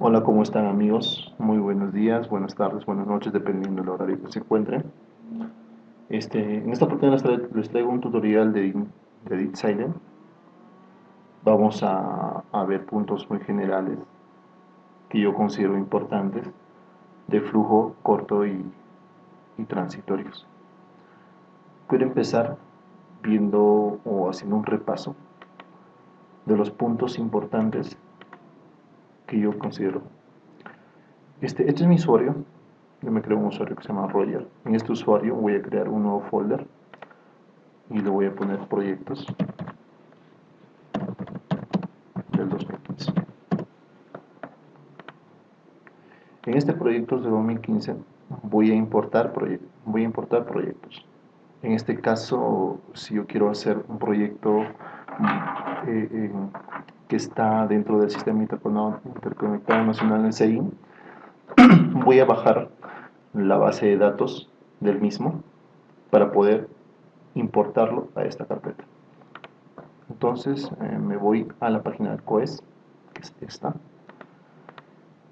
Hola, ¿cómo están amigos? Muy buenos días, buenas tardes, buenas noches, dependiendo del horario que se encuentren. En esta oportunidad les traigo un tutorial de DeepSilent. Vamos a ver puntos muy generales que yo considero importantes de flujo corto y transitorios. Quiero empezar viendo o haciendo un repaso de los puntos importantes que yo considero. Este es mi usuario. Yo me creo un usuario que se llama Roger. En este usuario voy a crear un nuevo folder y le voy a poner proyectos del 2015. En este proyecto de 2015 voy a importar proyectos. En este caso, si yo quiero hacer un proyecto que está dentro del Sistema Interconectado Nacional en CI, voy a bajar la base de datos del mismo para poder importarlo a esta carpeta. Entonces me voy a la página del COES, que es esta.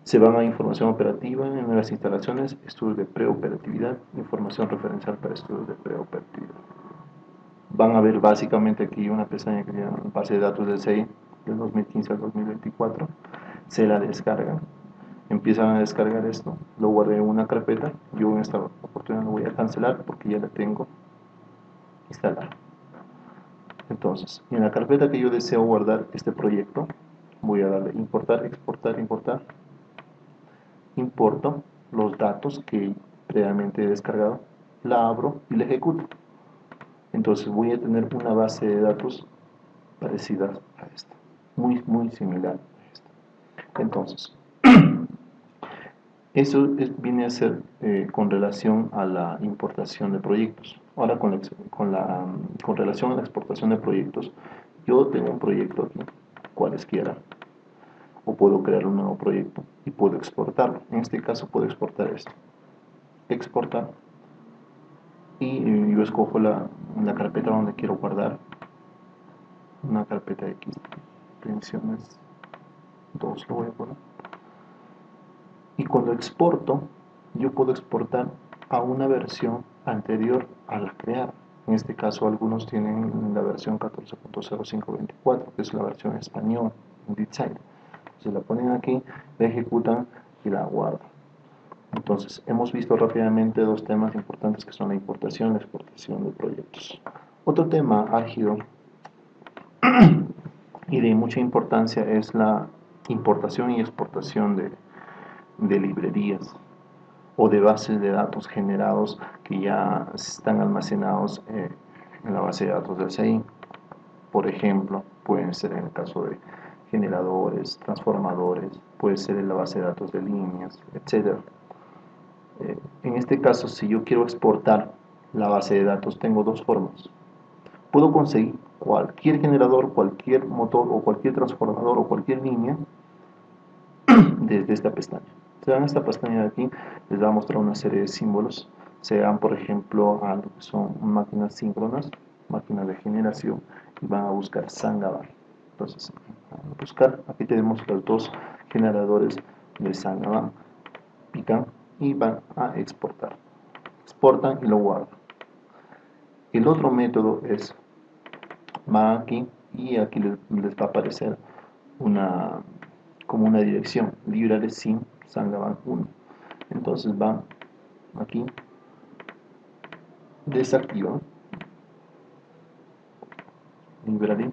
Se van a información operativa, en nuevas instalaciones, estudios de preoperatividad, información referencial para estudios de preoperatividad. Van a ver básicamente aquí una pestaña que se llama base de datos del CI del 2015 al 2024. Se la descargan, empiezan a descargar esto, lo guardé en una carpeta. Yo en esta oportunidad lo voy a cancelar porque ya la tengo instalada. Entonces, en la carpeta que yo deseo guardar este proyecto, voy a darle importar, exportar, importar. Importo los datos que previamente he descargado, la abro y la ejecuto. Entonces voy a tener una base de datos parecida a esta, muy similar a esta. Entonces, viene a ser con relación a la importación de proyectos. Ahora con relación a la exportación de proyectos, yo tengo un proyecto aquí, cualesquiera, o puedo crear un nuevo proyecto y puedo exportarlo. En este caso puedo exportar esto. Exportar. Y yo escojo la carpeta donde quiero guardar. Una carpeta X. Pensiones 2 lo voy a poner. Y cuando exporto, yo puedo exportar a una versión anterior a la creada. En este caso algunos tienen la versión 14.0524, que es la versión español en DeepSilent. Se la ponen aquí, la ejecutan y la guardan. Entonces, hemos visto rápidamente dos temas importantes que son la importación y la exportación de proyectos. Otro tema álgido y de mucha importancia es la importación y exportación de librerías o de bases de datos generados que ya están almacenados en la base de datos del CI. Por ejemplo, pueden ser en el caso de generadores, transformadores, puede ser en la base de datos de líneas, etc. En este caso, si yo quiero exportar la base de datos, tengo dos formas. Puedo conseguir cualquier generador, cualquier motor o cualquier transformador o cualquier línea desde esta pestaña. Se dan a esta pestaña de aquí, les va a mostrar una serie de símbolos. Se dan, por ejemplo, a lo que son máquinas síncronas, máquinas de generación, y van a buscar Sangaban. Entonces, a buscar, aquí tenemos los dos generadores de Sangaban, pican y van a exportar. Exportan y lo guardan. El otro método es, van aquí y aquí les va a aparecer como una dirección, library sin Sangaban 1. Entonces van aquí, desactivan library,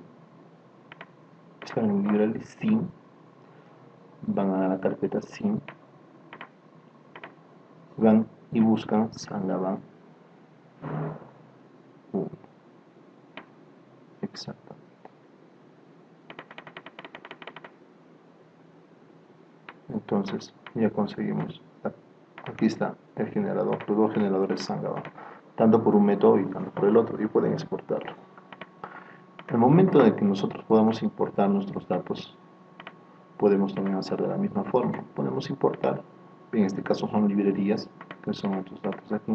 están en library sin, van a la carpeta sin, van y buscan Sangaban 1. Exactamente. Entonces ya conseguimos, aquí está el generador, los dos generadores Sangaban, tanto por un método y tanto por el otro, y pueden exportarlo. El momento en que nosotros podamos importar nuestros datos, podemos también hacer de la misma forma. Podemos importar, en este caso son librerías, que son nuestros datos aquí.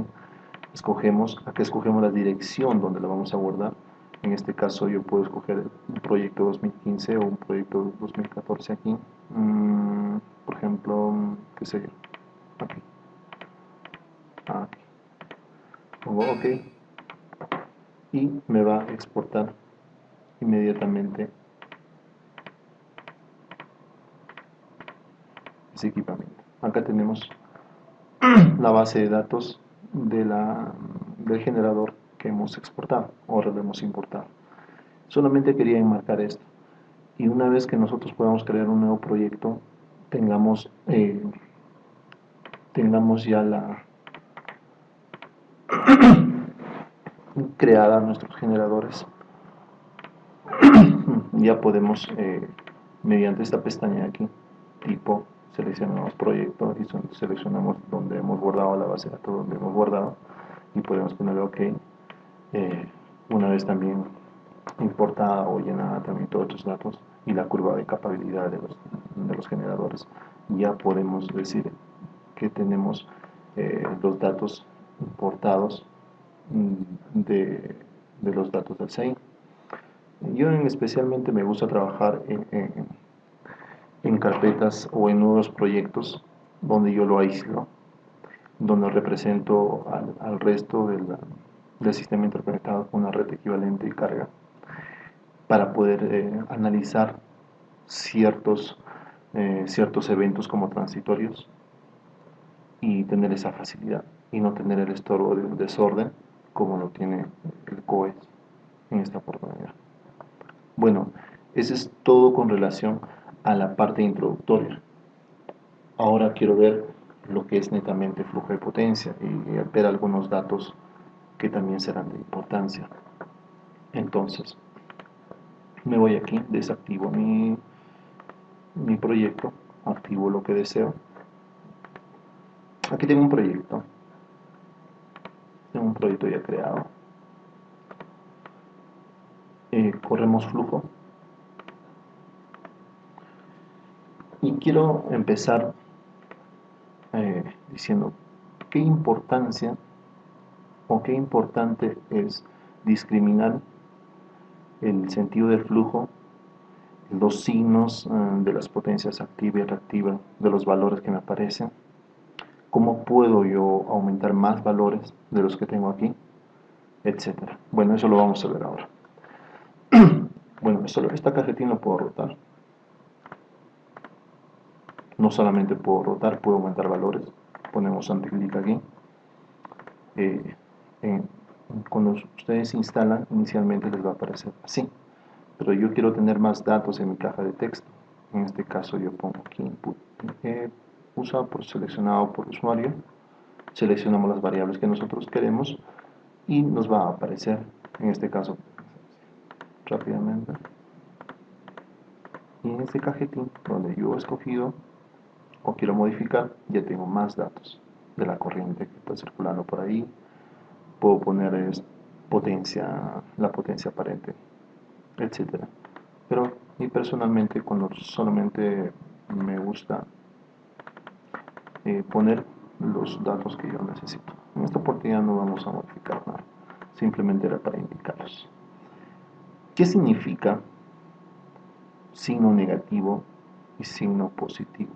Aquí escogemos la dirección donde la vamos a guardar. En este caso yo puedo escoger un proyecto 2015 o un proyecto 2014 aquí. Por ejemplo, qué sé yo, aquí, aquí, pongo OK y me va a exportar inmediatamente ese equipamiento. Acá tenemos la base de datos del generador que hemos exportado o lo hemos importado. Solamente quería enmarcar esto. Y una vez que nosotros podamos crear un nuevo proyecto, tengamos ya creada nuestros generadores, ya podemos, mediante esta pestaña de aquí, tipo, seleccionamos proyecto y seleccionamos donde hemos guardado la base de datos, donde hemos guardado, y podemos ponerle OK. Una vez también importada o llenada también todos estos datos y la curva de capabilidad de los generadores, ya podemos decir que tenemos los datos importados de los datos del SEI. Yo especialmente me gusta trabajar en carpetas o en nuevos proyectos donde yo lo aíslo, donde represento al resto del sistema interconectado con una red equivalente y carga, para poder analizar ciertos eventos como transitorios y tener esa facilidad y no tener el estorbo de un desorden como lo tiene el COES en esta oportunidad. Bueno, eso es todo con relación a la parte introductoria. Ahora quiero ver lo que es netamente flujo de potencia y ver algunos datos que también serán de importancia. Entonces, me voy aquí, desactivo mi proyecto, activo lo que deseo. Aquí tengo un proyecto ya creado. Corremos flujo y quiero empezar diciendo qué importancia o qué importante es discriminar el sentido del flujo, los signos de las potencias activa y reactiva, de los valores que me aparecen, cómo puedo yo aumentar más valores de los que tengo aquí, etcétera. Bueno, eso lo vamos a ver ahora. Bueno, esta cajetín lo puedo rotar. No solamente puedo rotar, puedo aumentar valores. Ponemos anticlic aquí. Cuando ustedes instalan, inicialmente les va a aparecer así. Pero yo quiero tener más datos en mi caja de texto. En este caso yo pongo aquí input usado seleccionado por usuario. Seleccionamos las variables que nosotros queremos y nos va a aparecer, en este caso, rápidamente. Y en este cajetín donde yo he escogido o quiero modificar, ya tengo más datos de la corriente que está circulando por ahí. Puedo poner la potencia aparente, etcétera. Pero y personalmente, cuando solamente me gusta poner los datos que yo necesito. En esta oportunidad no vamos a modificar nada, simplemente era para indicarlos. ¿Qué significa signo negativo y signo positivo?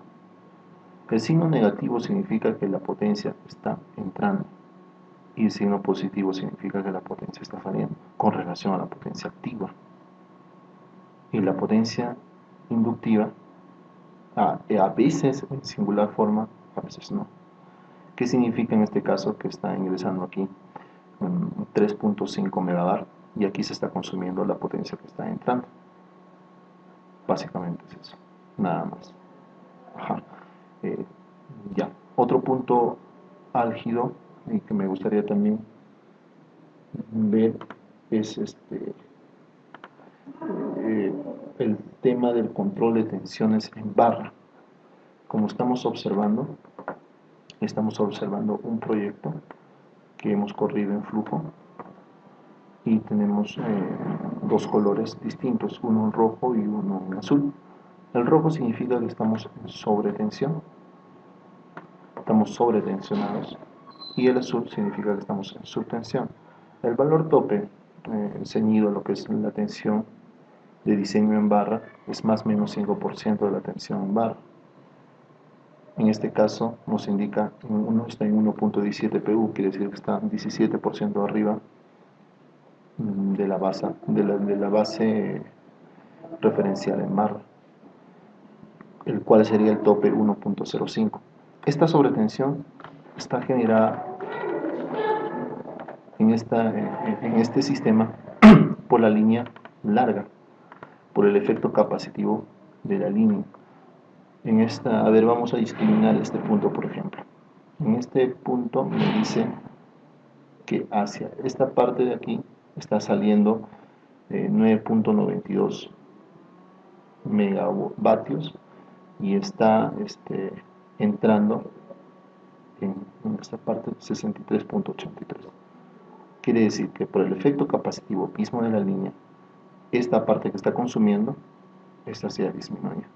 El signo negativo significa que la potencia está entrando y el signo positivo significa que la potencia está saliendo con relación a la potencia activa. Y la potencia inductiva a veces en singular forma, a veces no. ¿Qué significa en este caso? Que está ingresando aquí 3.5 megavar y aquí se está consumiendo la potencia que está entrando. Básicamente es eso, nada más. Ya, otro punto álgido y que me gustaría también ver es el tema del control de tensiones en barra. Como estamos observando un proyecto que hemos corrido en flujo y tenemos dos colores distintos, uno en rojo y uno en azul. El rojo significa que estamos en sobretensión, estamos sobretensionados, y el azul significa que estamos en subtensión. El valor tope ceñido a lo que es la tensión de diseño en barra es más o menos 5% de la tensión en barra. En este caso nos indica está en 1.17 PU, quiere decir que está 17% arriba de la base referencial en barra, el cual sería el tope 1.05. Esta sobretensión está generada en este sistema por la línea larga, por el efecto capacitivo de la línea. A ver, vamos a discriminar este punto, por ejemplo. En este punto me dice que hacia esta parte de aquí está saliendo 9.92 megavatios y está entrando en esta parte 63.83. Quiere decir que por el efecto capacitivo mismo de la línea, esta parte que está consumiendo, esta se ha disminuido.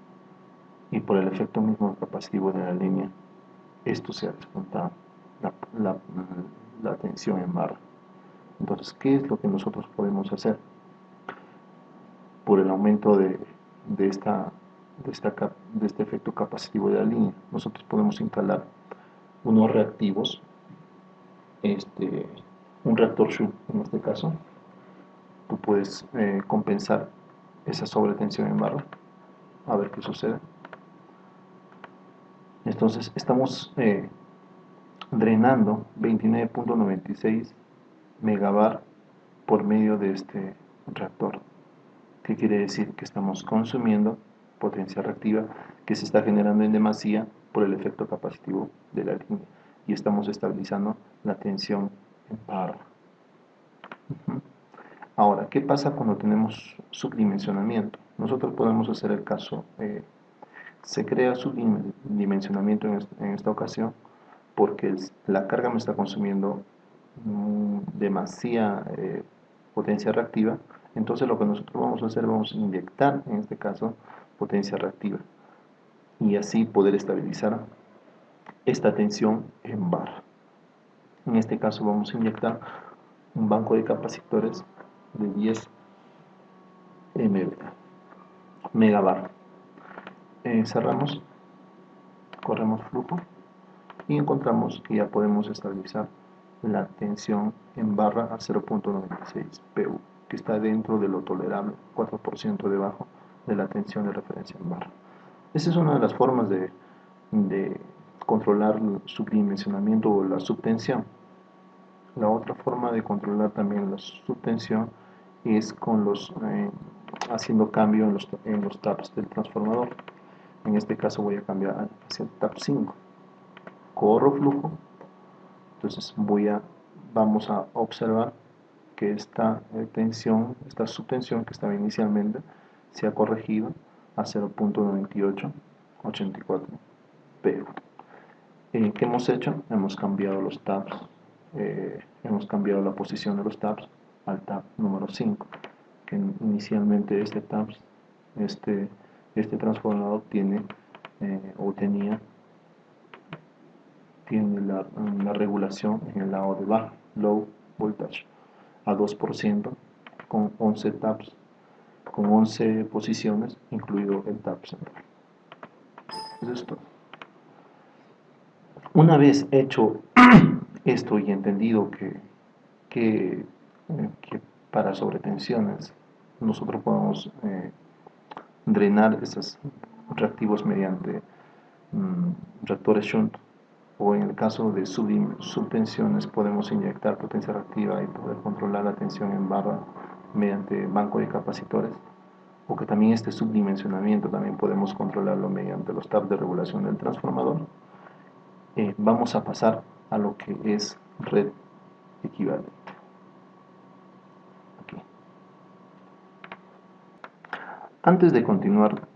Y por el efecto mismo capacitivo de la línea, esto se ha descontado, la tensión en barra. Entonces, ¿qué es lo que nosotros podemos hacer? Por el aumento de este efecto capacitivo de la línea, nosotros podemos instalar unos reactivos, un reactor Shunt en este caso. Tú puedes compensar esa sobretensión en barra, a ver qué sucede. Entonces estamos drenando 29.96 megabar por medio de este reactor. ¿Qué quiere decir? Que estamos consumiendo potencia reactiva que se está generando en demasía por el efecto capacitivo de la línea, y estamos estabilizando la tensión en barra. Ahora, ¿qué pasa cuando tenemos subdimensionamiento? Nosotros podemos hacer el caso, se crea subdimensionamiento en esta ocasión porque la carga me está consumiendo demasiada potencia reactiva. Entonces lo que nosotros vamos a hacer, vamos a inyectar en este caso potencia reactiva y así poder estabilizar esta tensión en barra. En este caso vamos a inyectar un banco de capacitores de 10 megabar. Cerramos, corremos flujo y encontramos que ya podemos estabilizar la tensión en barra a 0.96 PU, que está dentro de lo tolerable, 4% debajo de la tensión de referencia en barra. Esa es una de las formas de controlar el subdimensionamiento o la subtensión. La otra forma de controlar también la subtensión es haciendo cambio en los taps del transformador. En este caso voy a cambiar hacia el tap 5. Corro flujo. Entonces vamos a observar que esta subtensión que estaba inicialmente se ha corregido a 0.9884 PU. ¿Qué hemos hecho? Hemos cambiado los tabs, hemos cambiado la posición de los tabs al tab número 5, que inicialmente este transformador tiene la regulación en el lado de baja, low voltage, a 2% con 11 tabs, con 11 posiciones, incluido el tab central. Eso es todo. Una vez hecho esto y entendido que para sobretensiones nosotros podemos drenar esos reactivos mediante reactores shunt, o en el caso de subtensiones podemos inyectar potencia reactiva y poder controlar la tensión en barra mediante banco de capacitores, o que también este subdimensionamiento también podemos controlarlo mediante los tabs de regulación del transformador. Vamos a pasar a lo que es red equivalente. Aquí. Antes de continuar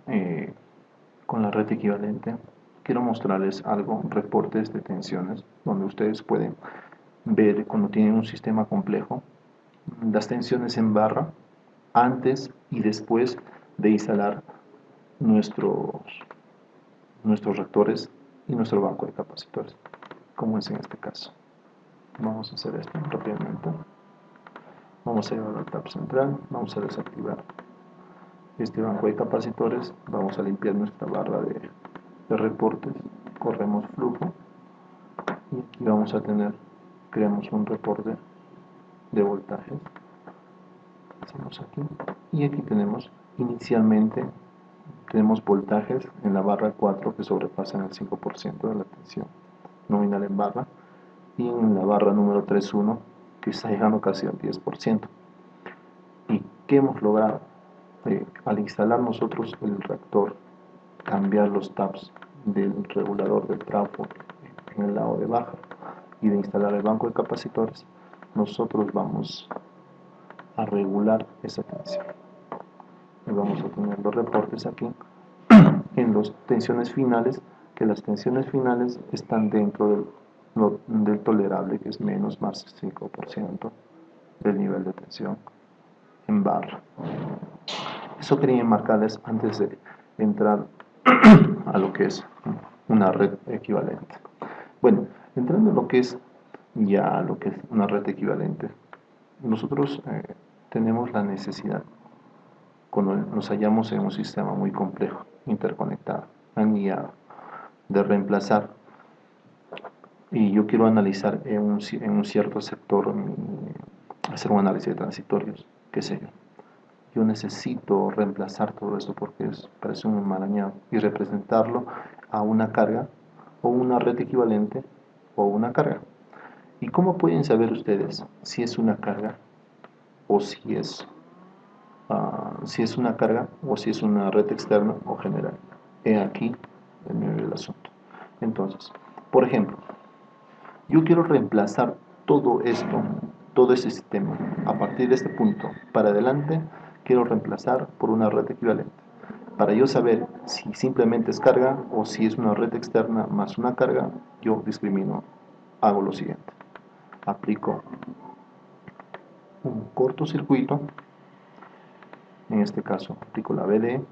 con la red equivalente, quiero mostrarles reportes de tensiones, donde ustedes pueden ver cuando tienen un sistema complejo, las tensiones en barra antes y después de instalar nuestros reactores y nuestro banco de capacitores, como es en este caso. Vamos a hacer esto rápidamente. Vamos a llevar al tab central, vamos a desactivar este banco de capacitores, vamos a limpiar nuestra barra de reportes corremos flujo y aquí vamos a tener, creamos un reporte de voltajes, hacemos aquí y aquí tenemos inicialmente tenemos voltajes en la barra 4 que sobrepasan el 5% de la tensión nominal en barra, y en la barra número 3.1 que está llegando casi al 10%. ¿Y qué hemos logrado? Al instalar nosotros el reactor, cambiar los taps del regulador del trafo en el lado de baja y de instalar el banco de capacitores, nosotros vamos a regular esa tensión. Y vamos a tener los reportes aquí en las tensiones finales, que las tensiones finales están dentro del tolerable, que es menos más 5% del nivel de tensión en barra. Eso quería marcarles antes de entrar a lo que es una red equivalente. Bueno, entrando en lo que es una red equivalente, nosotros tenemos la necesidad, cuando nos hallamos en un sistema muy complejo, interconectado, anillado, de reemplazar, y yo quiero analizar en un cierto sector, hacer un análisis de transitorios, qué sé yo necesito reemplazar todo esto porque parece un enmarañado, y representarlo a una carga o una red equivalente o una carga. ¿Y cómo pueden saber ustedes si es una carga o si es una carga o si es una red externa o general? He aquí el medio del asunto. Entonces, por ejemplo, yo quiero reemplazar todo esto, todo ese sistema, a partir de este punto para adelante, quiero reemplazar por una red equivalente. Para yo saber si simplemente es carga o si es una red externa más una carga, yo discrimino, hago lo siguiente. Aplico un cortocircuito, en este caso aplico la VDE.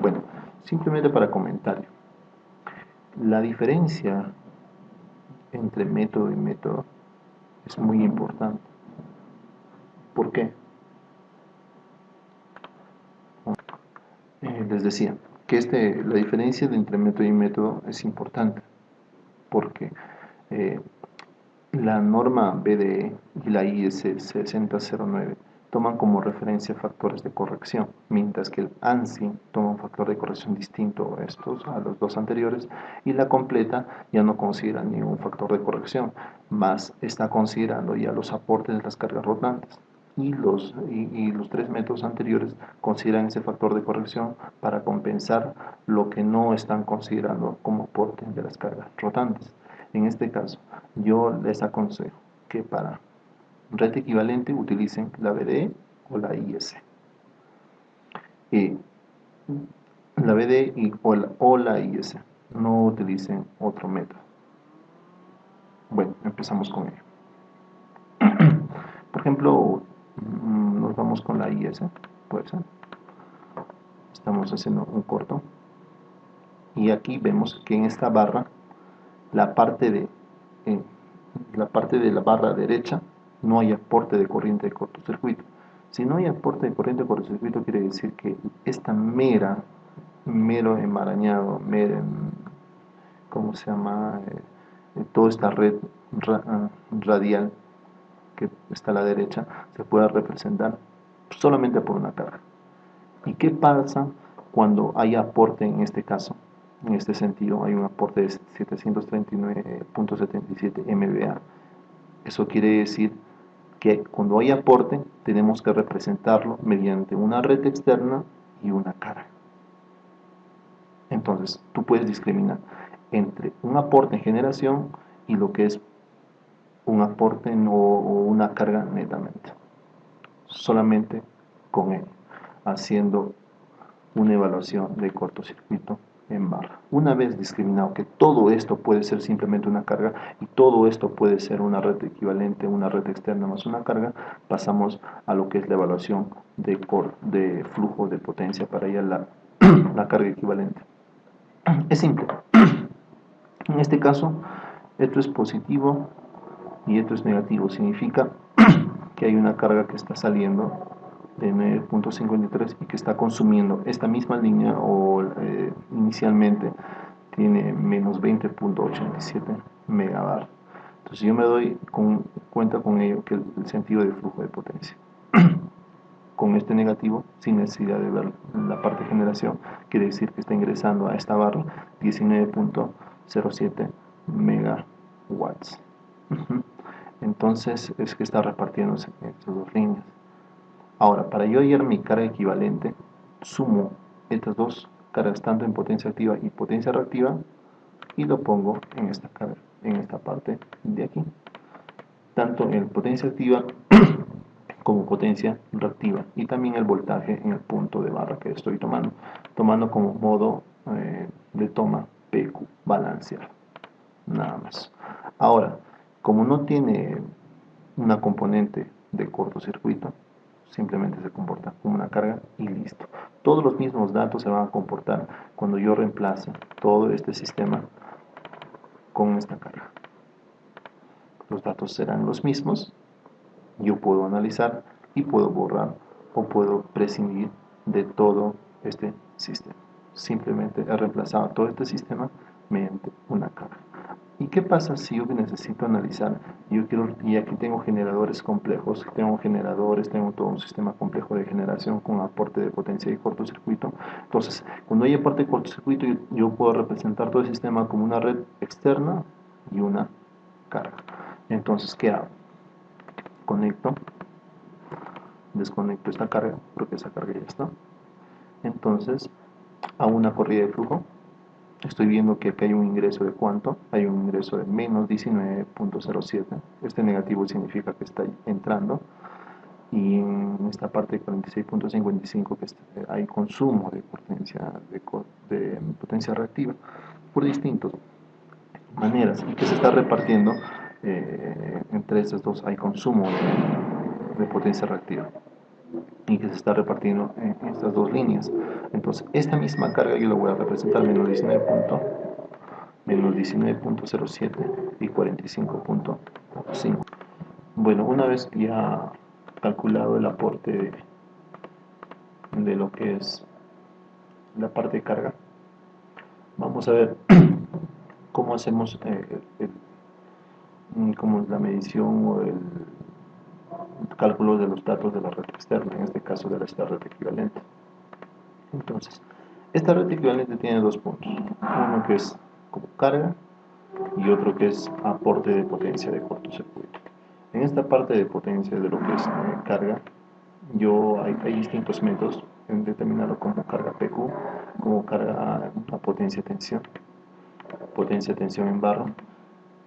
Bueno, simplemente para comentario, la diferencia entre método y método es muy importante. ¿Por qué? Les decía que la diferencia entre método y método es importante porque la norma BDE y la IS 6009 toman como referencia factores de corrección, mientras que el ANSI toma un factor de corrección distinto a los dos anteriores, y la completa ya no considera ningún factor de corrección, más está considerando ya los aportes de las cargas rotantes. Y los tres métodos anteriores consideran ese factor de corrección para compensar lo que no están considerando como aporte de las cargas rotantes. En este caso, yo les aconsejo que para red equivalente utilicen la VDE o la IS. La VDE o la IS, no utilicen otro método. Bueno, empezamos con ello. Por ejemplo, nos vamos con la IS, puede ser. Estamos haciendo un corto y aquí vemos que en esta barra la parte de la barra derecha no hay aporte de corriente de cortocircuito. Si no hay aporte de corriente de cortocircuito, quiere decir que esta mero enmarañado, ¿cómo se llama? Toda esta red radial que está a la derecha se puede representar solamente por una carga. ¿Y qué pasa cuando hay aporte en este caso? En este sentido hay un aporte de 739.77 MVA. Eso quiere decir que cuando hay aporte tenemos que representarlo mediante una red externa y una carga. Entonces tú puedes discriminar entre un aporte en generación y lo que es un aporte o una carga netamente, solamente con él, haciendo una evaluación de cortocircuito en barra. Una vez discriminado que todo esto puede ser simplemente una carga y todo esto puede ser una red equivalente, una red externa más una carga, pasamos a lo que es la evaluación de flujo de potencia para ir a la carga equivalente. Es simple. En este caso, esto es positivo y esto es negativo. Significa que hay una carga que está saliendo de 9.53 y que está consumiendo esta misma línea, o inicialmente tiene menos 20.87 megabar. Entonces yo me doy cuenta con ello que el sentido de flujo de potencia con este negativo, sin necesidad de ver la parte de generación, quiere decir que está ingresando a esta barra 19.07 megawatts. Entonces es que está repartiéndose en estas dos líneas. Ahora, para yo hallar mi carga equivalente, sumo estas dos cargas, tanto en potencia activa y potencia reactiva, y lo pongo en esta carga, en esta parte de aquí, tanto en potencia activa como potencia reactiva, y también el voltaje en el punto de barra que estoy tomando como modo de toma PQ, balancear, nada más. Ahora, como no tiene una componente de cortocircuito, simplemente se comporta como una carga y listo. Todos los mismos datos se van a comportar cuando yo reemplace todo este sistema con esta carga. Los datos serán los mismos. Yo puedo analizar y puedo borrar o puedo prescindir de todo este sistema. Simplemente he reemplazado todo este sistema mediante una carga. ¿Y qué pasa si yo necesito analizar? Y aquí tengo generadores complejos, tengo todo un sistema complejo de generación con aporte de potencia y cortocircuito. Entonces, cuando hay aporte de cortocircuito, yo puedo representar todo el sistema como una red externa y una carga. Entonces, ¿qué hago? Conecto, desconecto esta carga, porque esa carga ya está. Entonces, a una corrida de flujo, estoy viendo que aquí hay un ingreso de ¿cuánto? Hay un ingreso de menos 19.07. Este negativo significa que está entrando. Y en esta parte de 46.55 que hay consumo de potencia reactiva por distintas maneras, y que se está repartiendo entre estas dos. Hay consumo de potencia reactiva y que se está repartiendo en estas dos líneas. Entonces esta misma carga yo la voy a representar menos 19.07 y 45.5. Bueno, una vez ya calculado el aporte de lo que es la parte de carga, vamos a ver cómo hacemos como la medición o el cálculo de los datos de la red externa, en este caso de esta red equivalente. Entonces, esta red equivalente tiene dos puntos, uno que es como carga y otro que es aporte de potencia de cortocircuito. En esta parte de potencia de lo que es carga, hay distintos métodos en determinarlo como carga PQ, como carga a potencia tensión en barra,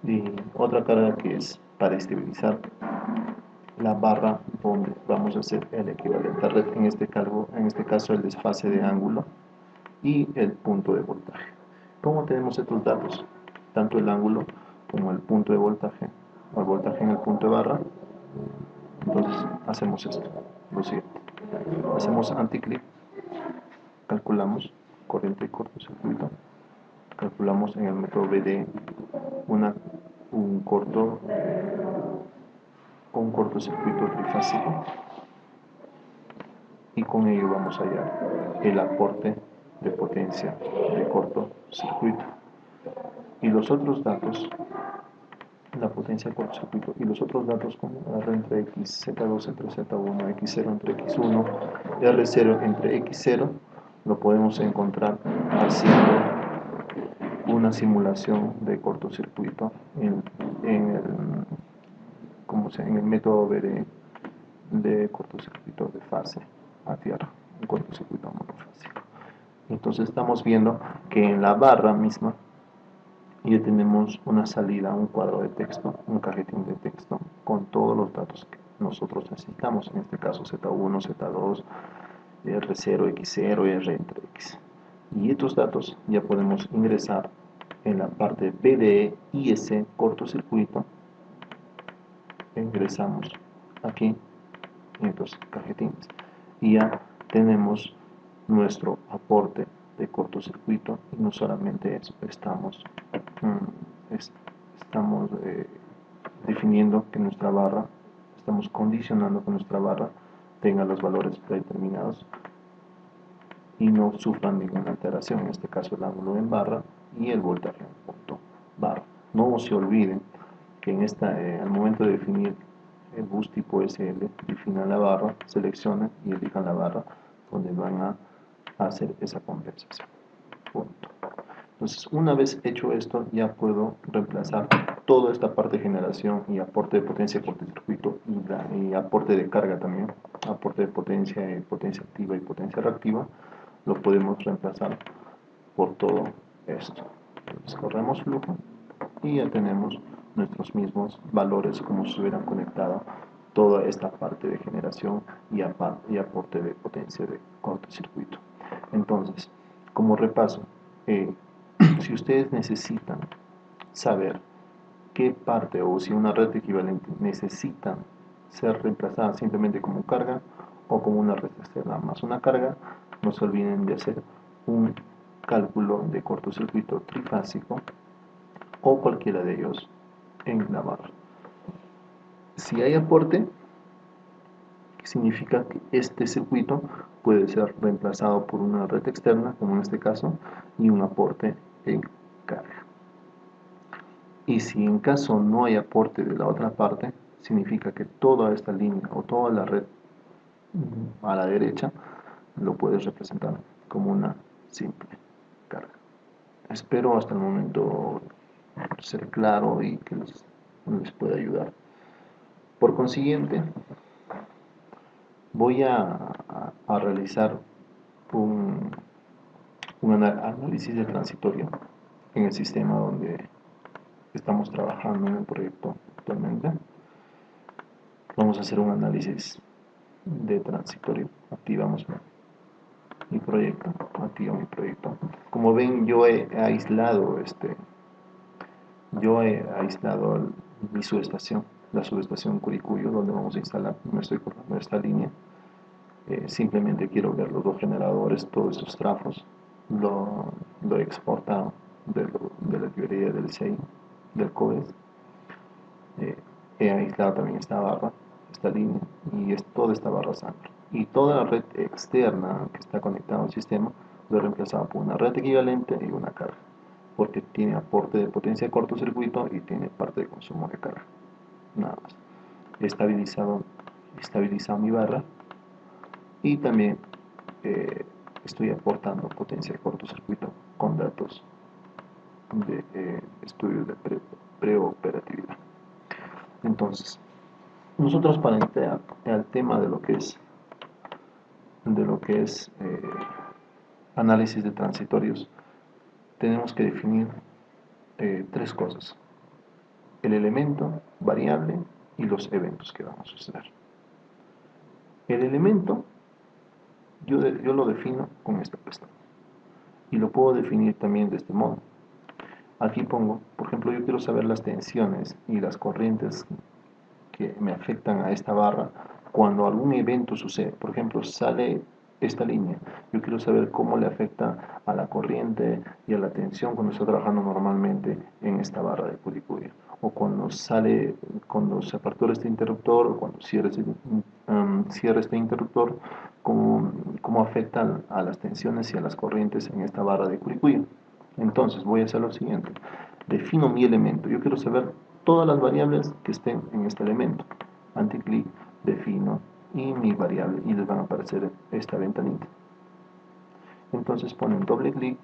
y otra carga que es para estabilizar la barra donde vamos a hacer el equivalente a red, en este caso el desfase de ángulo y el punto de voltaje. ¿Cómo tenemos estos datos? Tanto el ángulo como el punto de voltaje, o el voltaje en el punto de barra. Entonces hacemos esto, lo siguiente: hacemos anticlick, calculamos corriente y cortocircuito, calculamos en el método BD un cortocircuito trifásico, y con ello vamos a hallar el aporte de potencia de cortocircuito. Y los otros datos, la potencia de cortocircuito, y los otros datos como R entre X, Z2 entre Z1, X0 entre X1, R0 entre X0, lo podemos encontrar haciendo una simulación de cortocircuito en el método de cortocircuito de fase a tierra, un cortocircuito monofásico. Entonces estamos viendo que en la barra misma ya tenemos una salida, un cuadro de texto, un cajetín de texto con todos los datos que nosotros necesitamos, en este caso Z1, Z2, R0, X0, R entre X. Y estos datos ya podemos ingresar en la parte BDE IS cortocircuito. Ingresamos aquí en estos cajetines y ya tenemos nuestro aporte de cortocircuito. Y no solamente eso, estamos definiendo que nuestra barra, estamos condicionando que nuestra barra tenga los valores predeterminados y no sufran ninguna alteración, en este caso el ángulo en barra y el voltaje en punto barra. No se olviden que al momento de definir el bus tipo SL, definan la barra, seleccionen y elijan la barra donde van a hacer esa compensación. Punto. Entonces, una vez hecho esto, ya puedo reemplazar toda esta parte de generación y aporte de potencia de cortocircuito y aporte de carga también, aporte de potencia activa y potencia reactiva, lo podemos reemplazar por todo esto. Entonces, corremos flujo y ya tenemos nuestros mismos valores como si hubieran conectado toda esta parte de generación y aporte de potencia de cortocircuito. Entonces, como repaso, si ustedes necesitan saber qué parte o si una red equivalente necesitan ser reemplazada simplemente como carga o como una red externa más una carga, no se olviden de hacer un cálculo de cortocircuito trifásico o cualquiera de ellos en la barra. Si hay aporte, significa que este circuito puede ser reemplazado por una red externa, como en este caso, y un aporte en carga. Y si en caso no hay aporte de la otra parte, significa que toda esta línea o toda la red a la derecha lo puedes representar como una simple carga. Espero hasta el momento ser claro y que les pueda ayudar. Por consiguiente, voy a realizar un análisis de transitorio en el sistema donde estamos trabajando en el proyecto actualmente. Vamos a hacer un análisis de transitorio. Activamos mi proyecto. Activo mi proyecto. Como ven, yo he aislado mi subestación, la subestación Curicuyo, donde vamos a instalar. No estoy cortando esta línea. Simplemente quiero ver los dos generadores, todos esos trafos. Lo he exportado de la librería del CEI, del COES. He aislado también esta barra, esta línea, y toda esta barra sangre. Y toda la red externa que está conectada al sistema lo he reemplazado por una red equivalente y una carga, porque tiene aporte de potencia de cortocircuito y tiene parte de consumo de carga. Nada más. He estabilizado mi barra y también estoy aportando potencia de cortocircuito con datos de estudios de preoperatividad. Entonces, nosotros para entrar al tema de lo que es análisis de transitorios, tenemos que definir tres cosas: el elemento, variable y los eventos que van a suceder. El elemento yo lo defino con esta pestaña y lo puedo definir también de este modo. Aquí pongo, por ejemplo, yo quiero saber las tensiones y las corrientes que me afectan a esta barra cuando algún evento sucede. Por ejemplo, sale esta línea, yo quiero saber cómo le afecta a la corriente y a la tensión cuando está trabajando normalmente en esta barra de Curicuyo, o cuando se apertura este interruptor, o cuando cierra este interruptor, cómo afecta a las tensiones y a las corrientes en esta barra de Curicuyo. Entonces voy a hacer lo siguiente: defino mi elemento. Yo quiero saber todas las variables que estén en este elemento. Anticlic, defino y mi variable, y les van a aparecer esta ventanita. Entonces ponen doble clic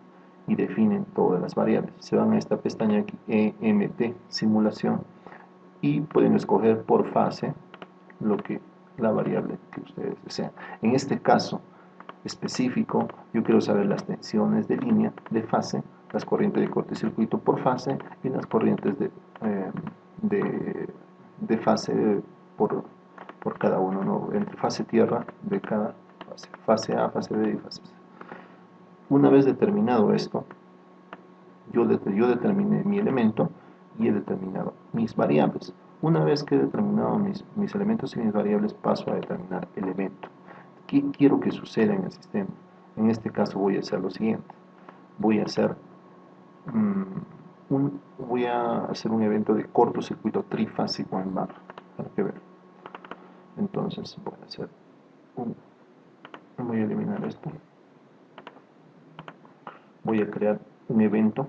y definen todas las variables. Se van a esta pestaña aquí, EMT, simulación, y pueden escoger por fase la variable que ustedes desean. En este caso específico, yo quiero saber las tensiones de línea, de fase, las corrientes de cortocircuito por fase y las corrientes de fase por cada uno, ¿no? Entre fase tierra de cada fase A, fase B y fase C. Una vez determinado esto, yo determiné mi elemento y he determinado mis variables. Una vez que he determinado mis elementos y mis variables, paso a determinar el evento. ¿Qué quiero que suceda en el sistema? En este caso voy a hacer lo siguiente: voy a hacer un evento de cortocircuito trifásico en barra, para que vean. Entonces voy a eliminar esto, voy a crear un evento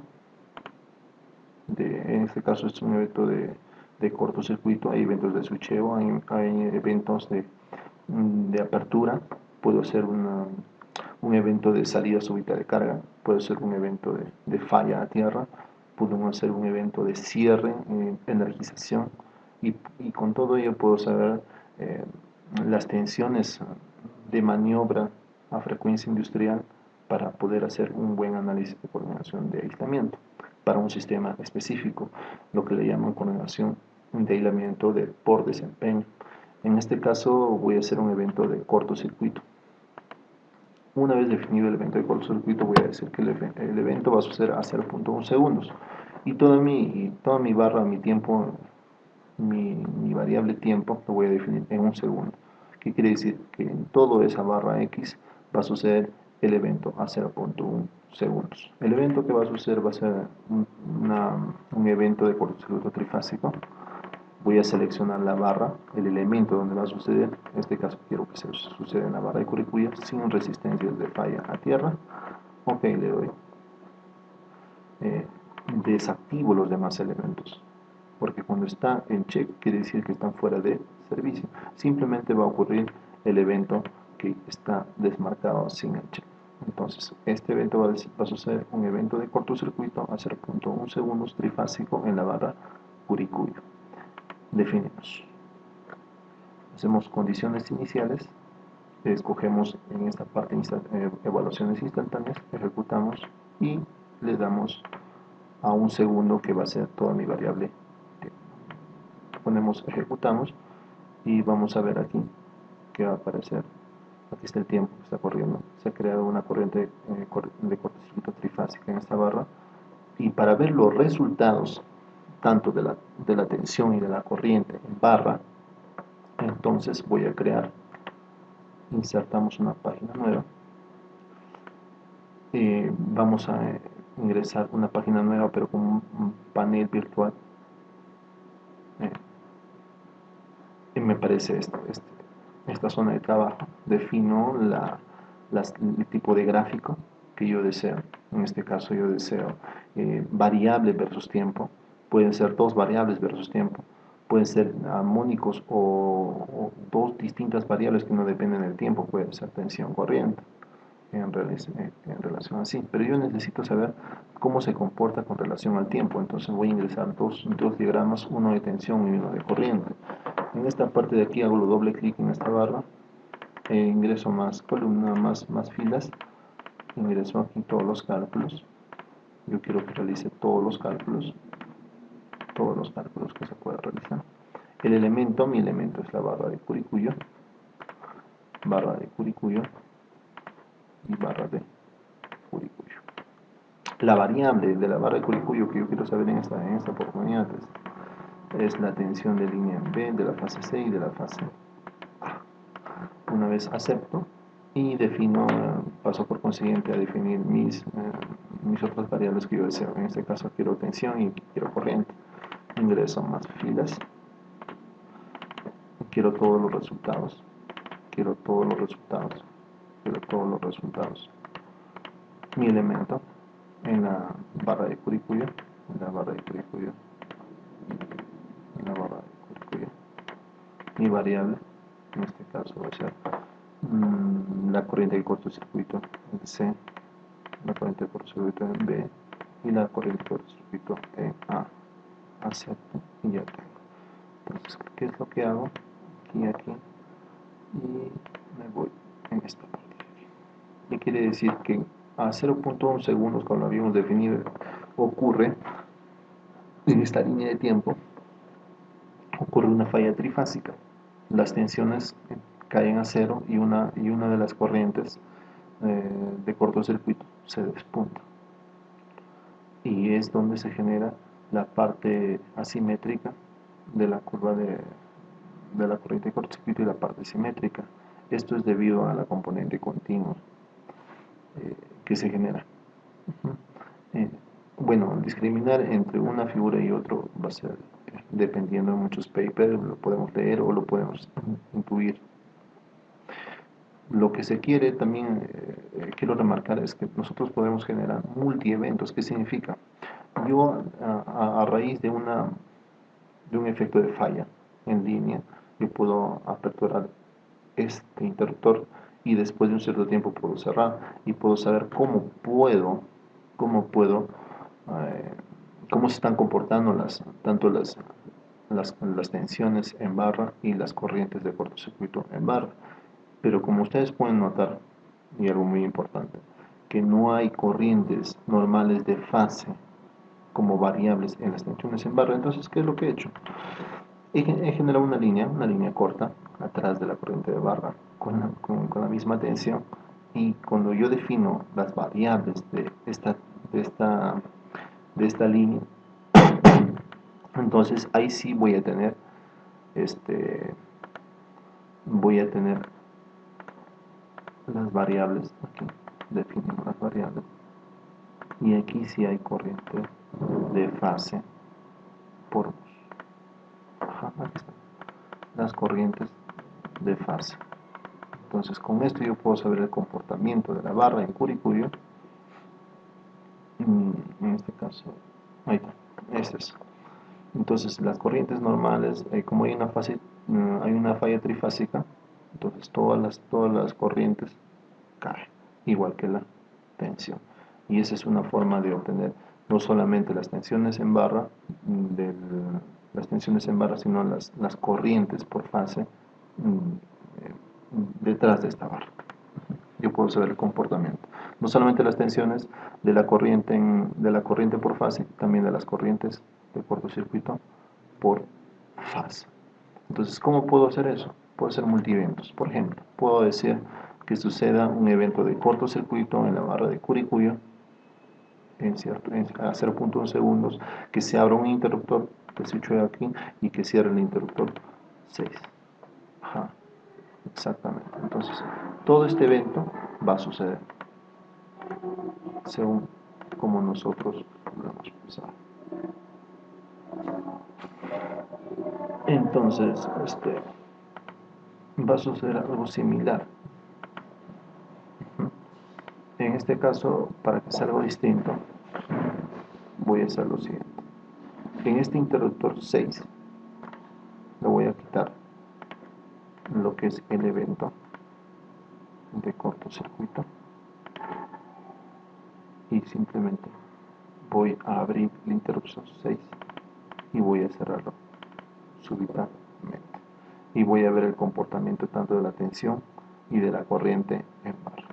en este caso es un evento de cortocircuito, hay eventos de switcheo, hay eventos de apertura, puede ser un evento de salida súbita de carga, puede ser un evento de falla a tierra, puede ser un evento de cierre, energización, y con todo ello puedo saber las tensiones de maniobra a frecuencia industrial para poder hacer un buen análisis de coordinación de aislamiento para un sistema específico, lo que le llaman coordinación de aislamiento por desempeño. En este caso voy a hacer un evento de cortocircuito. Una vez definido el evento de cortocircuito, voy a decir que el evento va a suceder a 0.1 segundos y toda mi barra, mi tiempo, mi variable tiempo lo voy a definir en un segundo. ¿Qué quiere decir? Que en toda esa barra X va a suceder el evento a 0.1 segundos. El evento que va a suceder va a ser un evento de cortocircuito trifásico. Voy a seleccionar la barra, el elemento donde va a suceder. En este caso quiero que se suceda en la barra de Curicuya sin resistencias de falla a tierra. Ok, le doy. Desactivo los demás elementos, porque cuando está en check quiere decir que están fuera de servicio. Simplemente va a ocurrir el evento que está desmarcado sin el check. Entonces, este evento va a suceder un evento de cortocircuito a 0.1 segundos trifásico en la barra Curicuyo. Definimos. Hacemos condiciones iniciales, escogemos en esta parte evaluaciones instantáneas, ejecutamos y le damos a un segundo que va a ser toda mi variable. Ponemos ejecutamos y vamos a ver aquí que va a aparecer. Aquí está el tiempo que está corriendo. Se ha creado una corriente de cortocircuito trifásica en esta barra, y para ver los resultados tanto de la tensión y de la corriente en barra, entonces voy a insertamos una página nueva, vamos a ingresar una página nueva pero con un panel virtual, y me parece esta zona de trabajo. Defino el tipo de gráfico que yo deseo. En este caso yo deseo variable versus tiempo. Pueden ser dos variables versus tiempo. Pueden ser armónicos o dos distintas variables que no dependen del tiempo. Puede ser tensión corriente en relación así. Pero yo necesito saber cómo se comporta con relación al tiempo. Entonces voy a ingresar dos diagramas, uno de tensión y uno de corriente. En esta parte de aquí hago doble clic en esta barra, ingreso más columna, más filas, ingreso aquí todos los cálculos. Yo quiero que realice todos los cálculos que se pueda realizar. El elemento, mi elemento es la barra de Curicuyo y barra de Curicuyo. La variable de la barra de Curicuyo que yo quiero saber en esta oportunidad es la tensión de línea B, de la fase C y de la fase A. Una vez acepto y defino, paso por consiguiente a definir mis otras variables que yo deseo. En este caso quiero tensión y quiero corriente. Ingreso más filas, quiero todos los resultados, mi elemento en la barra de Curicuyo, mi variable, en este caso va a ser la corriente de cortocircuito en C, la corriente de cortocircuito en B y la corriente de cortocircuito en A. Acepto y ya tengo. Entonces, ¿qué es lo que hago? Aquí y me voy en esta parte de aquí. ¿Qué quiere decir? Que a 0.1 segundos, como lo habíamos definido, ocurre en esta línea de tiempo, ocurre una falla trifásica. Las tensiones caen a cero y una de las corrientes de cortocircuito se despunta, y es donde se genera la parte asimétrica de la curva de la corriente de cortocircuito y la parte simétrica. Esto es debido a la componente continua que se genera. Bueno, discriminar entre una figura y otra va a ser dependiendo de muchos papers, lo podemos leer o lo podemos intuir. Lo que se quiere también, quiero remarcar, es que nosotros podemos generar multieventos. ¿Qué significa? yo a raíz de un efecto de falla en línea, yo puedo aperturar este interruptor y después de un cierto tiempo puedo cerrar y puedo saber cómo puedo, eh, cómo se están comportando tanto las tensiones en barra y las corrientes de cortocircuito en barra. Pero como ustedes pueden notar, y algo muy importante, que no hay corrientes normales de fase como variables en las tensiones en barra. Entonces, ¿qué es lo que he hecho? He generado una línea corta atrás de la corriente de barra con la misma tensión, y cuando yo defino las variables de esta, de esta línea, entonces ahí sí este, voy a tener las variables, aquí definimos las variables, y aquí sí hay corriente de fase por bus. Ajá, aquí están las corrientes de fase. Entonces con esto yo puedo saber el comportamiento de la barra en Curicuyo. En este caso, ahí está, este es. Entonces las corrientes normales, como hay hay una falla trifásica, entonces todas las corrientes caen, igual que la tensión. Y esa es una forma de obtener no solamente las tensiones en barra, sino las corrientes por fase detrás de esta barra. Yo puedo saber el comportamiento, no solamente las tensiones de la corriente por fase, también de las corrientes de cortocircuito por fase. Entonces, ¿cómo puedo hacer eso? Puedo hacer multieventos. Por ejemplo, puedo decir que suceda un evento de cortocircuito en la barra de Curicuyo a 0.1 segundos, que se abra un interruptor, que se eche aquí, y que cierre el interruptor 6. Ajá, exactamente. Entonces, todo este evento va a suceder según como nosotros lo hemos pensado. Entonces, va a suceder algo similar. En este caso, para que sea algo distinto, voy a hacer lo siguiente. En este interruptor 6 le voy a quitar lo que es el evento de cortocircuito y simplemente voy a abrir el interruptor 6 y voy a cerrarlo súbitamente, y voy a ver el comportamiento tanto de la tensión y de la corriente en barra.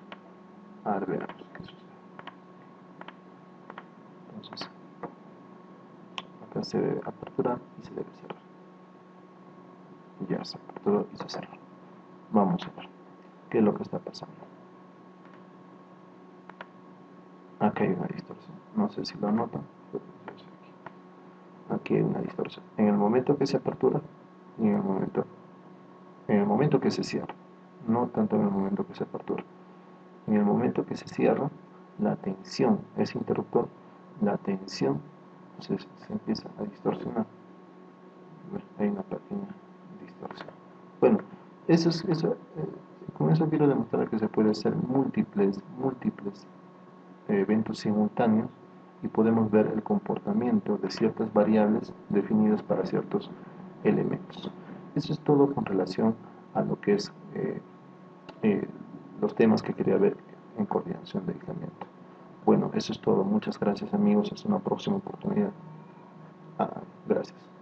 A ver, veamos qué sucede. Entonces, acá se debe aperturar y se debe cerrar. Ya se aperturó y se cerró. Vamos a ver qué es lo que está pasando. Aquí hay una distorsión, no sé si lo notan, pero aquí hay una distorsión en el momento que se apertura y en el momento que se cierra, no tanto en el momento que se apertura. En el momento que se cierra, la tensión, ese interruptor, la tensión se empieza a distorsionar. Hay una pequeña distorsión. Bueno, con eso quiero demostrar que se puede hacer múltiples eventos simultáneos, y podemos ver el comportamiento de ciertas variables definidas para ciertos elementos. Eso es todo con relación a lo que es los temas que quería ver en coordinación de aislamiento. Bueno, eso es todo. Muchas gracias, amigos. Hasta una próxima oportunidad. Gracias.